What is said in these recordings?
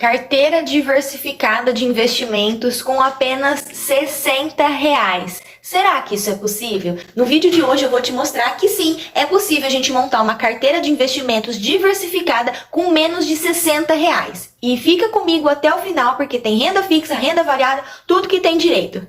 Carteira diversificada de investimentos com apenas R$ 60. Será que isso é possível? No vídeo de hoje eu vou te mostrar que sim, é possível a gente montar uma carteira de investimentos diversificada com menos de R$ 60. E fica comigo até o final porque tem renda fixa, renda variável, tudo que tem direito.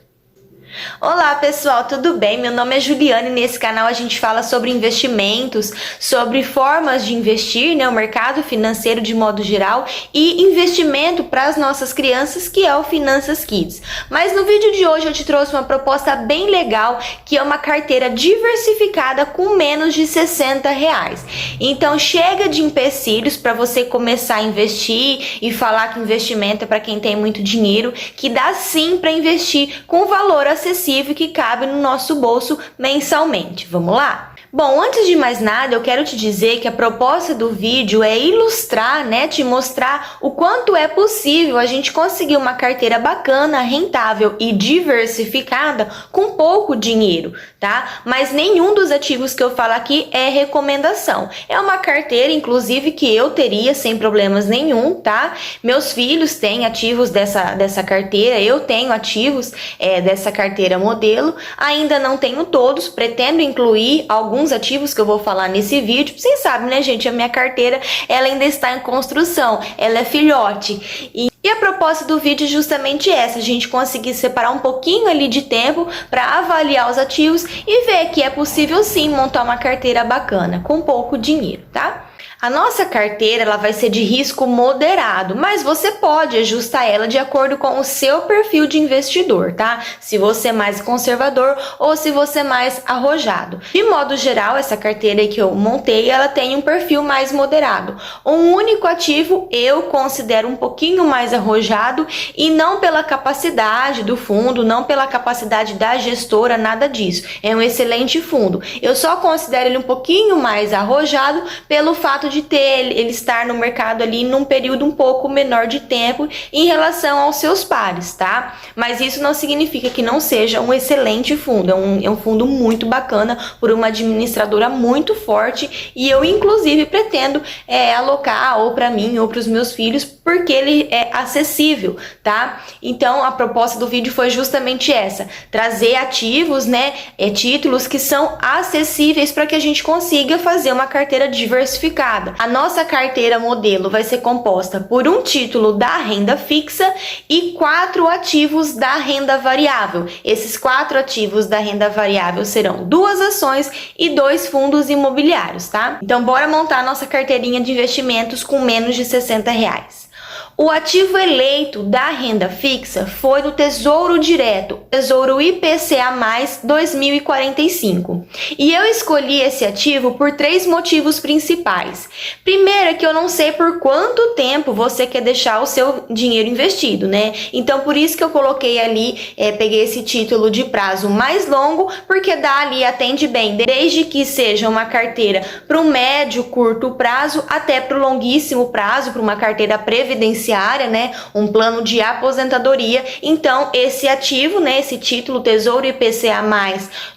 Olá pessoal, tudo bem? Meu nome é Juliana e nesse canal a gente fala sobre investimentos, sobre formas de investir, o mercado financeiro de modo geral e investimento para as nossas crianças, que é o Finanças Kids. Mas no vídeo de hoje eu te trouxe uma proposta bem legal, que é uma carteira diversificada com menos de R$ 60. Então chega de empecilhos para você começar a investir e falar que investimento é para quem tem muito dinheiro, que dá sim para investir com valor acessível que cabe no nosso bolso mensalmente. Vamos lá? Bom, antes de mais nada, eu quero te dizer que a proposta do vídeo é ilustrar, te mostrar o quanto é possível a gente conseguir uma carteira bacana, rentável e diversificada com pouco dinheiro, tá? Mas nenhum dos ativos que eu falo aqui é recomendação. É uma carteira, inclusive, que eu teria sem problemas nenhum, tá? Meus filhos têm ativos dessa carteira, eu tenho ativos dessa carteira modelo, ainda não tenho todos, pretendo incluir alguns ativos que eu vou falar nesse vídeo. Vocês sabem, né, gente? A minha carteira, ela ainda está em construção, ela é filhote. E a proposta do vídeo é justamente essa, a gente conseguir separar um pouquinho ali de tempo para avaliar os ativos e ver que é possível sim montar uma carteira bacana, com pouco dinheiro, tá? A nossa carteira ela vai ser de risco moderado, mas você pode ajustar ela de acordo com o seu perfil de investidor, tá? Se você é mais conservador ou se você é mais arrojado. De modo geral, essa carteira aí que eu montei, ela tem um perfil mais moderado. Um único ativo eu considero um pouquinho mais arrojado e não pela capacidade do fundo, não pela capacidade da gestora, nada disso. É um excelente fundo. Eu só considero ele um pouquinho mais arrojado pelo fato de ele estar no mercado ali num período um pouco menor de tempo em relação aos seus pares, tá? Mas isso não significa que não seja um excelente fundo, é um fundo muito bacana por uma administradora muito forte e eu inclusive pretendo alocar ou para mim ou para os meus filhos porque ele é acessível, tá? Então a proposta do vídeo foi justamente essa, trazer ativos, títulos que são acessíveis para que a gente consiga fazer uma carteira diversificada. A nossa carteira modelo vai ser composta por um título da renda fixa e 4 ativos da renda variável. Esses 4 ativos da renda variável serão 2 ações e 2 fundos imobiliários, tá? Então bora montar a nossa carteirinha de investimentos com menos de R$ 60. O ativo eleito da renda fixa foi do Tesouro Direto, Tesouro IPCA+ 2045. E eu escolhi esse ativo por 3 motivos principais. Primeiro é que eu não sei por quanto tempo você quer deixar o seu dinheiro investido, Então por isso que eu coloquei ali, peguei esse título de prazo mais longo, porque dá ali, atende bem, desde que seja uma carteira para o médio, curto prazo, até para o longuíssimo prazo, para uma carteira previdenciária, um plano de aposentadoria. Então esse ativo, esse título Tesouro IPCA+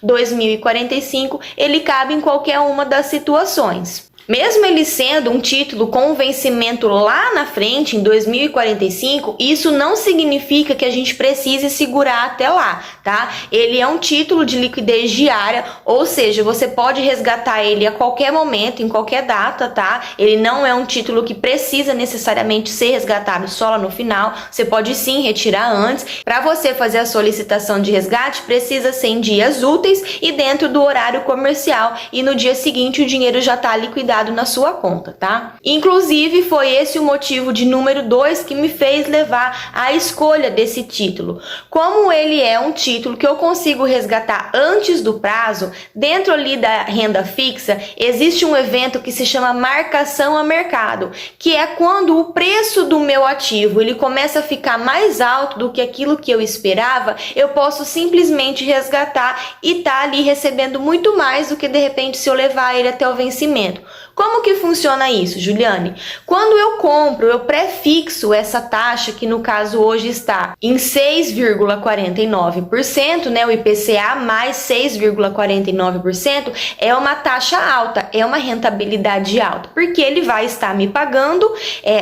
2045, ele cabe em qualquer uma das situações. Mesmo ele sendo um título com vencimento lá na frente, em 2045, isso não significa que a gente precise segurar até lá, tá? Ele é um título de liquidez diária, ou seja, você pode resgatar ele a qualquer momento, em qualquer data, tá? Ele não é um título que precisa necessariamente ser resgatado só lá no final, você pode sim retirar antes. Para você fazer a solicitação de resgate, precisa ser em dias úteis e dentro do horário comercial, e no dia seguinte o dinheiro já está liquidado na sua conta, tá? Inclusive foi esse o motivo de número 2 que me fez levar à escolha desse título. Como ele é um título que eu consigo resgatar antes do prazo, dentro ali da renda fixa existe um evento que se chama marcação a mercado, que é quando o preço do meu ativo ele começa a ficar mais alto do que aquilo que eu esperava, eu posso simplesmente resgatar e tá ali recebendo muito mais do que de repente se eu levar ele até o vencimento. Como que funciona isso, Juliane? Quando eu compro, eu prefixo essa taxa, que no caso hoje está em 6,49%, né? O IPCA mais 6,49% é uma taxa alta, é uma rentabilidade alta, porque ele vai estar me pagando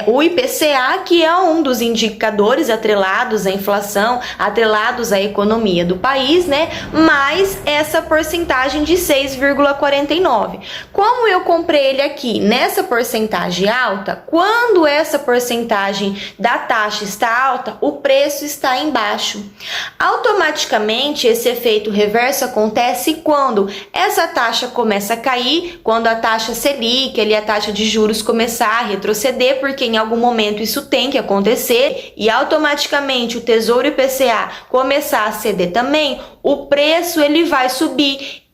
o IPCA, que é um dos indicadores atrelados à inflação, atrelados à economia do país, né? Mais essa porcentagem de 6,49%. Como eu comprei ele aqui nessa porcentagem alta, quando essa porcentagem da taxa está alta, o preço está embaixo. Automaticamente, esse efeito reverso acontece quando essa taxa começa a cair, quando a taxa Selic, ali a taxa de juros começar a retroceder, porque em algum momento isso tem que acontecer, e automaticamente o Tesouro IPCA começar a ceder também, o preço ele vai subir.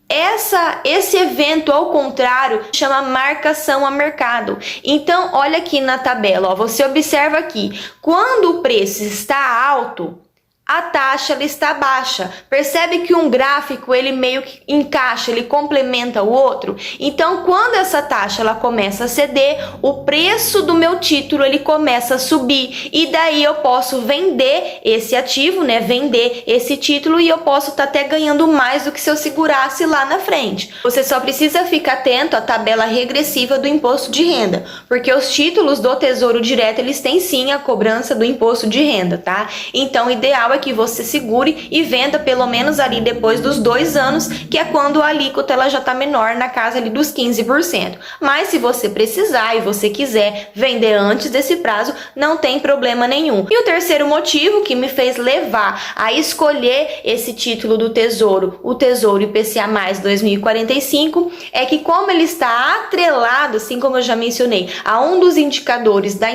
Esse evento, ao contrário, chama marcação a mercado. Então, olha aqui na tabela, ó, você observa aqui, quando o preço está alto, a taxa ela está baixa. Percebe que um gráfico ele meio que encaixa, ele complementa o outro. Então, quando essa taxa ela começa a ceder, o preço do meu título ele começa a subir, e daí eu posso vender esse ativo, né? Vender esse título, e eu posso estar até ganhando mais do que se eu segurasse lá na frente. Você só precisa ficar atento à tabela regressiva do imposto de renda, porque os títulos do Tesouro Direto eles têm sim a cobrança do imposto de renda, tá? Então, o ideal é que você segure e venda pelo menos ali depois dos 2 anos, que é quando a alíquota ela já está menor, na casa ali dos 15%. Mas se você precisar e você quiser vender antes desse prazo, não tem problema nenhum. E o terceiro motivo que me fez levar a escolher esse título do Tesouro, o Tesouro IPCA mais 2045, é que como ele está atrelado, assim como eu já mencionei, a um dos indicadores da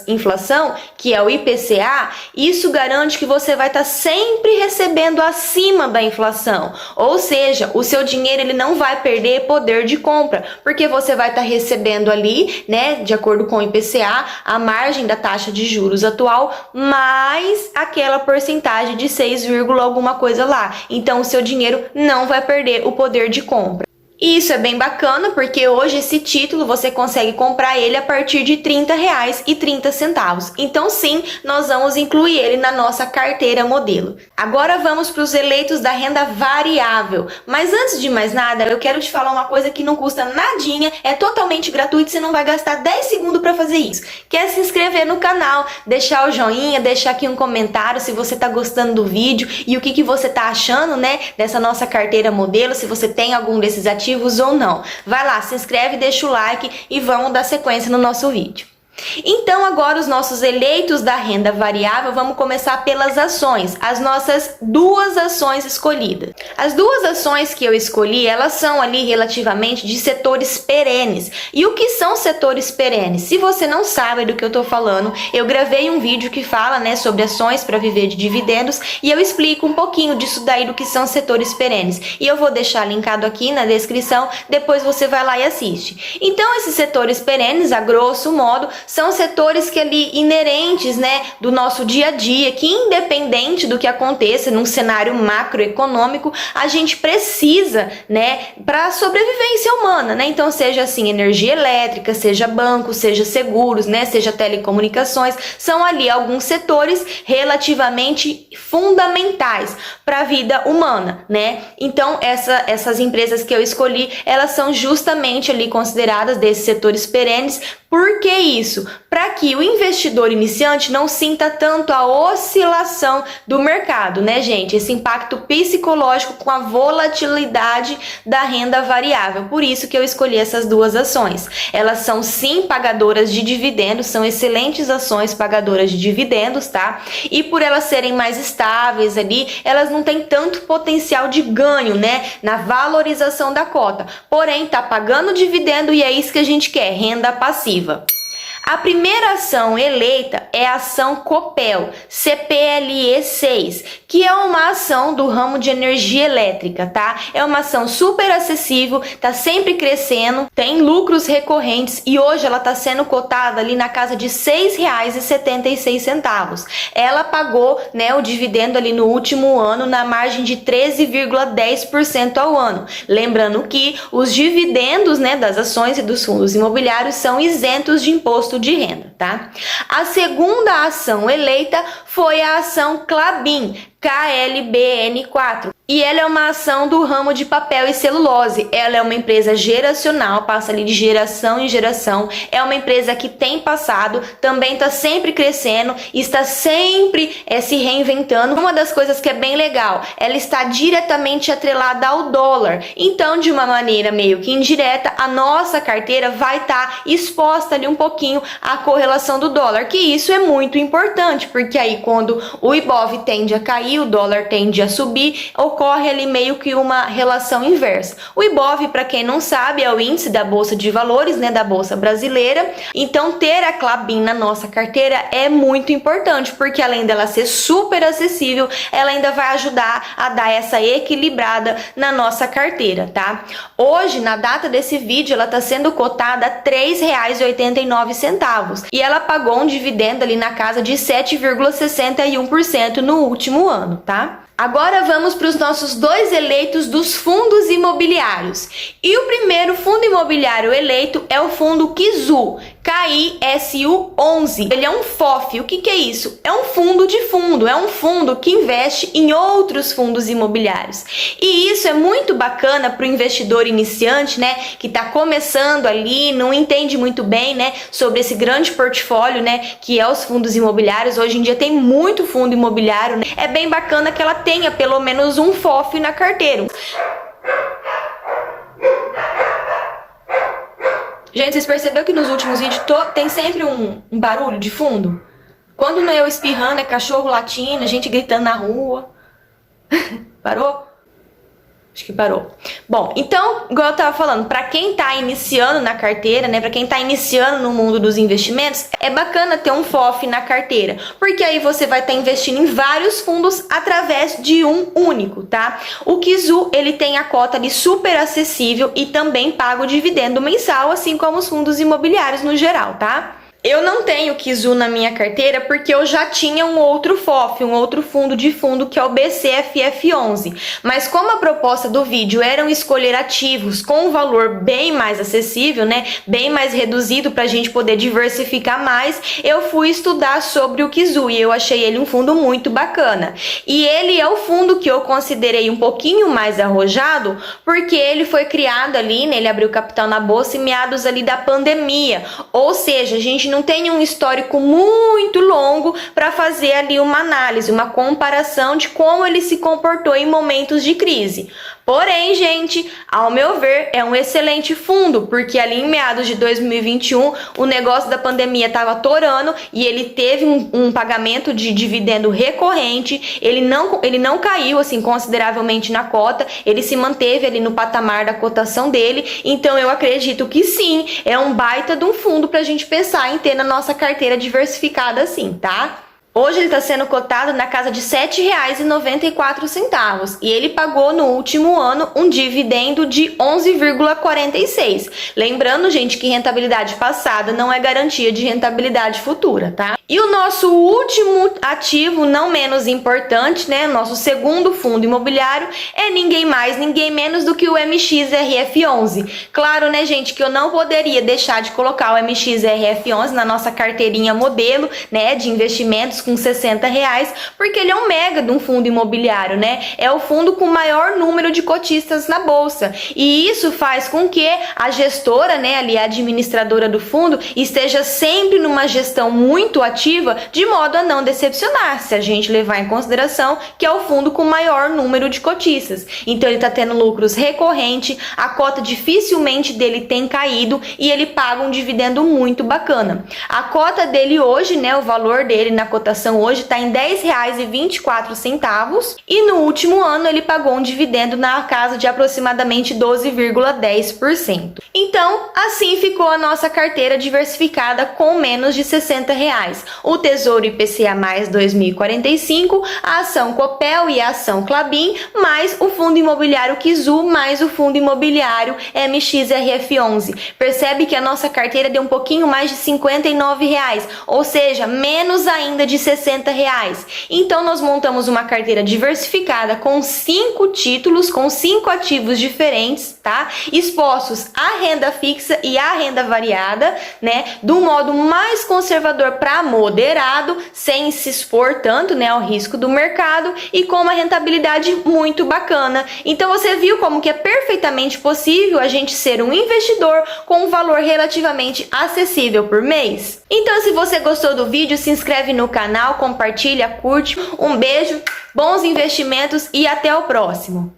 inflação, que é o IPCA, isso garante que você vai estar sempre recebendo acima da inflação, ou seja, o seu dinheiro ele não vai perder poder de compra, porque você vai estar recebendo ali, né, de acordo com o IPCA, a margem da taxa de juros atual, mais aquela porcentagem de 6, alguma coisa lá. Então o seu dinheiro não vai perder o poder de compra. E isso é bem bacana, porque hoje esse título você consegue comprar ele a partir de R$30,30. Então sim, nós vamos incluir ele na nossa carteira modelo. Agora vamos para os eleitos da renda variável. Mas antes de mais nada, eu quero te falar uma coisa que não custa nadinha, é totalmente gratuito, você não vai gastar 10 segundos para fazer isso. Que é se inscrever no canal, deixar o joinha, deixar aqui um comentário se você está gostando do vídeo e o que você está achando, né, dessa nossa carteira modelo, se você tem algum desses ativos ou não. Vai lá, se inscreve, deixa o like e vamos dar sequência no nosso vídeo. Então agora os nossos eleitos da renda variável, vamos começar pelas ações, as nossas 2 ações escolhidas. As 2 ações que eu escolhi, elas são ali relativamente de setores perenes. E o que são setores perenes? Se você não sabe do que eu tô falando, eu gravei um vídeo que fala, né, sobre ações para viver de dividendos, e eu explico um pouquinho disso daí, do que são setores perenes. E eu vou deixar linkado aqui na descrição, depois você vai lá e assiste. Então esses setores perenes, a grosso modo, são setores que ali inerentes, né, do nosso dia a dia, que independente do que aconteça num cenário macroeconômico, a gente precisa, né, para a sobrevivência humana, né? Então seja assim, energia elétrica, seja banco, seja seguros, né, seja telecomunicações, são ali alguns setores relativamente fundamentais para a vida humana, né? Então essas empresas que eu escolhi, elas são justamente ali consideradas desses setores perenes. Por que isso? Para que o investidor iniciante não sinta tanto a oscilação do mercado, né, gente? Esse impacto psicológico com a volatilidade da renda variável. Por isso que eu escolhi essas 2 ações. Elas são sim pagadoras de dividendos, são excelentes ações pagadoras de dividendos, tá? E por elas serem mais estáveis ali, elas não têm tanto potencial de ganho, né, na valorização da cota. Porém, tá pagando dividendo e é isso que a gente quer, renda passiva. A primeira ação eleita é a ação Copel, CPLE6, que é uma ação do ramo de energia elétrica, tá? É uma ação super acessível, tá sempre crescendo, tem lucros recorrentes e hoje ela tá sendo cotada ali na casa de R$ 6,76. Ela pagou, né, o dividendo ali no último ano na margem de 13,10% ao ano. Lembrando que os dividendos, né, das ações e dos fundos imobiliários são isentos de imposto de renda, tá? A segunda ação eleita foi a ação Klabin, KLBN4. E ela é uma ação do ramo de papel e celulose. Ela é uma empresa geracional, passa ali de geração em geração. É uma empresa que tem passado, também está sempre crescendo, está sempre se reinventando. Uma das coisas que é bem legal, ela está diretamente atrelada ao dólar. Então, de uma maneira meio que indireta, a nossa carteira vai estar exposta ali um pouquinho à correlação do dólar, que isso é muito importante, porque aí quando o Ibov tende a cair, o dólar tende a subir, ocorre ali meio que uma relação inversa. O Ibov, para quem não sabe, é o índice da Bolsa de Valores, né, da Bolsa Brasileira. Então, ter a Klabin na nossa carteira é muito importante, porque além dela ser super acessível, ela ainda vai ajudar a dar essa equilibrada na nossa carteira, tá? Hoje, na data desse vídeo, ela está sendo cotada a R$ 3,89 e ela pagou um dividendo ali na casa de 7,61% no último ano, tá? Agora vamos para os nossos dois eleitos dos fundos imobiliários. E o primeiro fundo imobiliário eleito é o fundo Kizu, KISU11. Ele é um FOF. O que é isso? É um fundo de fundo, é um fundo que investe em outros fundos imobiliários. E isso é muito bacana para o investidor iniciante, né, que está começando ali, não entende muito bem, né, sobre esse grande portfólio, né, que é os fundos imobiliários. Hoje em dia tem muito fundo imobiliário, né? É bem bacana que ela tenha pelo menos um FOF na carteira. Gente, vocês perceberam que nos últimos vídeos tem sempre um barulho de fundo? Quando não é eu espirrando, é cachorro latindo, gente gritando na rua. Parou? Acho que parou. Bom, então, igual eu tava falando, para quem tá iniciando na carteira, né, para quem tá iniciando no mundo dos investimentos, é bacana ter um FOF na carteira, porque aí você vai estar investindo em vários fundos através de um único, tá? O Kizu, ele tem a cota ali super acessível e também paga o dividendo mensal, assim como os fundos imobiliários no geral, tá? Eu não tenho Kizu na minha carteira porque eu já tinha um outro FOF, um outro fundo de fundo, que é o BCFF11. Mas como a proposta do vídeo era escolher ativos com um valor bem mais acessível, né, bem mais reduzido para a gente poder diversificar mais, eu fui estudar sobre o Kizu e eu achei ele um fundo muito bacana. E ele é o fundo que eu considerei um pouquinho mais arrojado porque ele foi criado ali, né, ele abriu capital na bolsa em meados ali da pandemia. Ou seja, a gente não tem um histórico muito longo para fazer ali uma análise, uma comparação de como ele se comportou em momentos de crise. Porém, gente, ao meu ver, é um excelente fundo, porque ali em meados de 2021, o negócio da pandemia estava torando e ele teve um pagamento de dividendo recorrente, ele não caiu assim consideravelmente na cota, ele se manteve ali no patamar da cotação dele, então eu acredito que sim, é um baita de um fundo para a gente pensar em ter na nossa carteira diversificada assim, tá? Hoje ele está sendo cotado na casa de R$ 7,94 e ele pagou no último ano um dividendo de 11,46. Lembrando, gente, que rentabilidade passada não é garantia de rentabilidade futura, tá? E o nosso último ativo, não menos importante, né, nosso segundo fundo imobiliário, é ninguém mais, ninguém menos do que o MXRF11. Claro, né, gente, que eu não poderia deixar de colocar o MXRF11 na nossa carteirinha modelo, né, de investimentos com R$60, porque ele é um mega de um fundo imobiliário, né? É o fundo com maior número de cotistas na bolsa. E isso faz com que a gestora, né, ali a administradora do fundo, esteja sempre numa gestão muito ativa, de modo a não decepcionar, se a gente levar em consideração que é o fundo com maior número de cotistas. Então ele está tendo lucros recorrentes, a cota dificilmente dele tem caído e ele paga um dividendo muito bacana. A cota dele hoje, né, o valor dele na cotação cotação hoje está em R$10,24 e no último ano ele pagou um dividendo na casa de aproximadamente 12,10%. Então, assim ficou a nossa carteira diversificada com menos de R$60. O Tesouro IPCA mais 2045, a ação Copel e a ação Klabin, mais o fundo imobiliário Kizu, mais o fundo imobiliário MXRF11. Percebe que a nossa carteira deu um pouquinho mais de R$59, ou seja, menos ainda de R$60. Então nós montamos uma carteira diversificada com 5 títulos, com 5 ativos diferentes, tá? Expostos à renda fixa e à renda variada, né? Do modo mais conservador para moderado, sem se expor tanto, né, ao risco do mercado e com uma rentabilidade muito bacana. Então você viu como que é perfeitamente possível a gente ser um investidor com um valor relativamente acessível por mês? Então, se você gostou do vídeo, se inscreve no canal, compartilha, curte. Um beijo, bons investimentos e até o próximo!